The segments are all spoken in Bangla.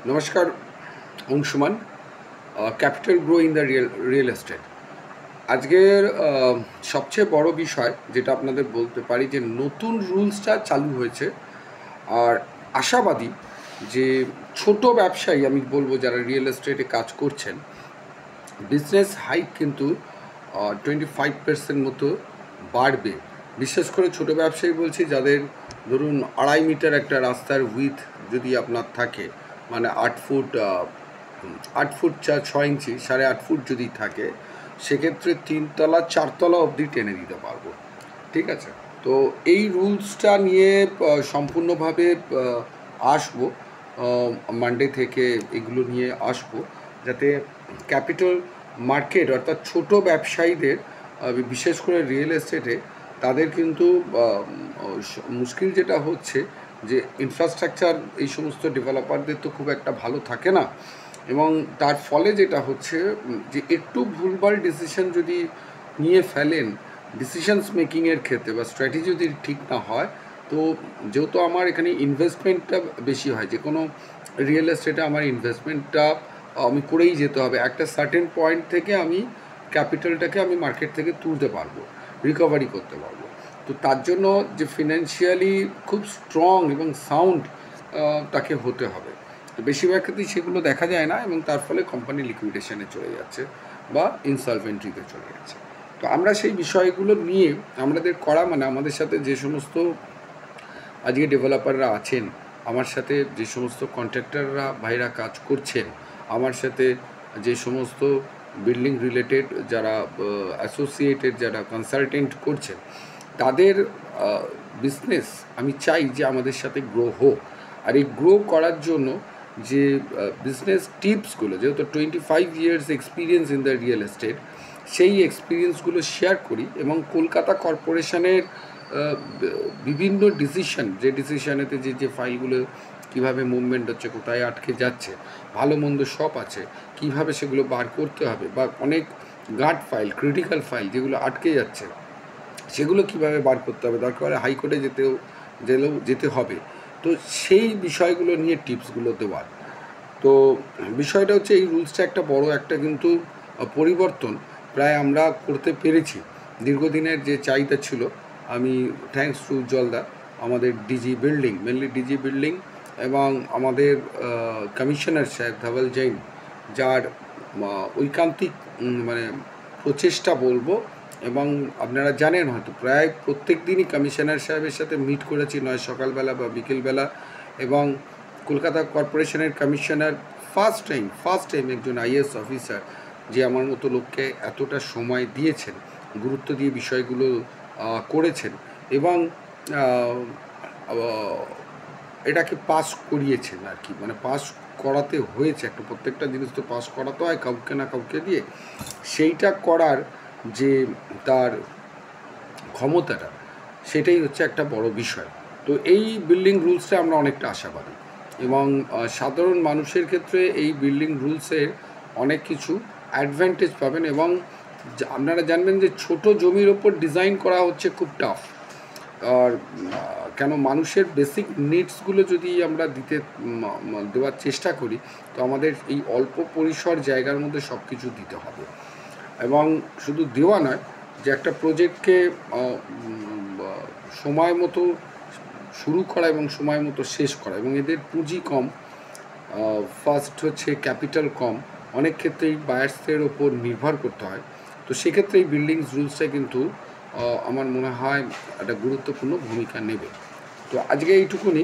নমস্কার Anshuman. Capital grow in the real estate. আজকের সবচেয়ে বড় বিষয় যেটা আপনাদের বলতে পারি যে নতুন রুলসটা চালু হয়েছে, আর আশাবাদী যে ছোট ব্যবসায়ী আমি বলবো যারা রিয়েল এস্টেটে কাজ করছেন, বিজনেস হাইক কিন্তু 25% মতো বাড়বে। বিশেষ করে ছোট ব্যবসায়ী বলছি, যাদের ধরুন 2.5 মিটার একটা রাস্তার উইথ যদি আপনার থাকে, মানে 8 ফুট 6 ইঞ্চি 8.5 ফুট যদি থাকে, সেক্ষেত্রে 3 তলা 4 তলা অবধি টেনে দিতে পারবো। ঠিক আছে, তো এই রুলসটা নিয়ে সম্পূর্ণভাবে আসবো মানডে থেকে, এগুলো নিয়ে আসবো যাতে ক্যাপিটাল মার্কেট অর্থাৎ ছোট ব্যবসায়ীদের, বিশেষ করে রিয়েল এস্টেটে, তাদের কিন্তু মুশকিল যেটা হচ্ছে যে ইনফ্রাস্ট্রাকচার এই সমস্ত ডেভেলপারদের তো খুব একটা ভালো থাকে না, এবং তার ফলে যেটা হচ্ছে যে একটু ভুলভাল ডিসিশন যদি নিয়ে ফেলেন ডিসিশনস মেকিংয়ের ক্ষেত্রে, বা স্ট্র্যাটেজি যদি ঠিক না হয়, তো যেহেতু আমার এখানে ইনভেস্টমেন্টটা বেশি হয়, যে কোনো রিয়েল এস্টেটে আমার ইনভেস্টমেন্টটা আমি করেই যেতে হবে। একটা সার্টেন পয়েন্ট থেকে আমি ক্যাপিটালটাকে আমি মার্কেট থেকে তুলতে পারবো, রিকভারি করতে পারবো। তো তার জন্য যে ফিনান্সিয়ালি খুব স্ট্রং এবং সাউন্ড তাকে হতে হবে। তো বেশিরভাগ ক্ষেত্রেই সেগুলো দেখা যায় না, এবং তার ফলে কোম্পানি লিকুইডেশনে চলে যাচ্ছে বা ইনসলভেন্ট্রিতে চলে যাচ্ছে। তো আমরা সেই বিষয়গুলো নিয়ে আমাদের করা, মানে আমাদের সাথে যে সমস্ত আজকে ডেভেলপাররা আছেন, আমার সাথে যে সমস্ত কন্ট্রাক্টররা ভাইরা কাজ করছেন, আমার সাথে যে সমস্ত বিল্ডিং রিলেটেড যারা অ্যাসোসিয়েটেড, যারা কনসালটেন্ট করছেন, তাদের বিজনেস আমি চাই যে আমাদের সাথে গ্রো হোক। আর এই গ্রো করার জন্য যে বিজনেস টিপসগুলো, যেহেতু 25 years experience in the real estate, সেই এক্সপিরিয়েন্সগুলো শেয়ার করি, এবং কলকাতা কর্পোরেশনের বিভিন্ন ডিসিশন, যে ডিসিশনেতে যে ফাইলগুলো কীভাবে মুভমেন্ট হচ্ছে, কোথায় আটকে যাচ্ছে, ভালো মন্দ সব আছে, কিভাবে সেগুলো বার করতে হবে, বা অনেক গার্ড ফাইল, ক্রিটিক্যাল ফাইল যেগুলো আটকে যাচ্ছে, সেগুলো কিভাবে বার করতে হবে, দরকার হলে হাইকোর্টে যেতে হবে। তো সেই বিষয়গুলো নিয়ে টিপসগুলো দেওয়ার। তো বিষয়টা হচ্ছে এই রুলসটা একটা বড় একটা কিন্তু পরিবর্তন প্রায় আমরা করতে পেরেছি। দীর্ঘদিনের যে চাহিদা ছিল, আমি থ্যাঙ্কস টু উজ্জ্বলদা, আমাদের DG building, mainly DG building, এবং আমাদের কমিশনার সাহেব ধবল জৈন, যার ঐকান্তিক মানে প্রচেষ্টা বলবো, এবং আপনারা জানেন হয়তো প্রায় প্রত্যেক দিনই কমিশনার সাহেবের সাথে মিট করেছি, নয় সকালবেলা বা বিকেলবেলা। এবং কলকাতা কর্পোরেশনের কমিশনার ফার্স্ট টাইম একজন আইএএস অফিসার, যে আমার মতো লোককে এতটা সময় দিয়েছেন, গুরুত্ব দিয়ে বিষয়গুলো করেছেন, এবং এটাকে পাস করিয়েছেন আর কি, মানে পাস করাতে হয়েছে। একটা প্রত্যেকটা জিনিস তো পাস করাতে হয় কাউকে না কাউকে দিয়ে, সেইটা করার যে তার ক্ষমতাটা, সেটাই হচ্ছে একটা বড় বিষয়। তো এই বিল্ডিং রুলসটা আমরা অনেকটা আশাবাদী, এবং সাধারণ মানুষের ক্ষেত্রে এই বিল্ডিং রুলসের অনেক কিছু অ্যাডভান্টেজ পাবেন। এবং আপনারা জানবেন যে ছোট জমির ওপর ডিজাইন করা হচ্ছে খুব টাফ। আর কেন, মানুষের বেসিক নিডসগুলো যদি আমরা দেওয়ার চেষ্টা করি, তো আমাদের এই অল্প পরিসর জায়গার মধ্যে সব কিছু দিতে হবে। এবং শুধু দেওয়া নয়, যে একটা প্রজেক্টকে সময় মতো শুরু করা এবং সময় মতো শেষ করা, এবং এদের পুঁজি কম, ফার্স্ট হচ্ছে ক্যাপিটাল কম, অনেক ক্ষেত্রেই বায়ার্সের ওপর নির্ভর করতে হয়। তো সেক্ষেত্রে এই বিল্ডিংস রুলসটা কিন্তু আমার মনে হয় একটা গুরুত্বপূর্ণ ভূমিকা নেবে। তো আজকে এইটুকুনি,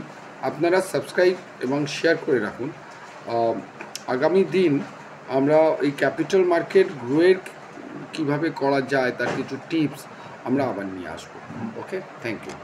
আপনারা সাবস্ক্রাইব এবং শেয়ার করে রাখুন। আগামী দিন আমরা এই ক্যাপিটাল মার্কেট গ্রোয়ের কীভাবে করা যায় তার কিছু টিপস আমরা আবার নিয়ে আসবো। ওকে, থ্যাংক ইউ।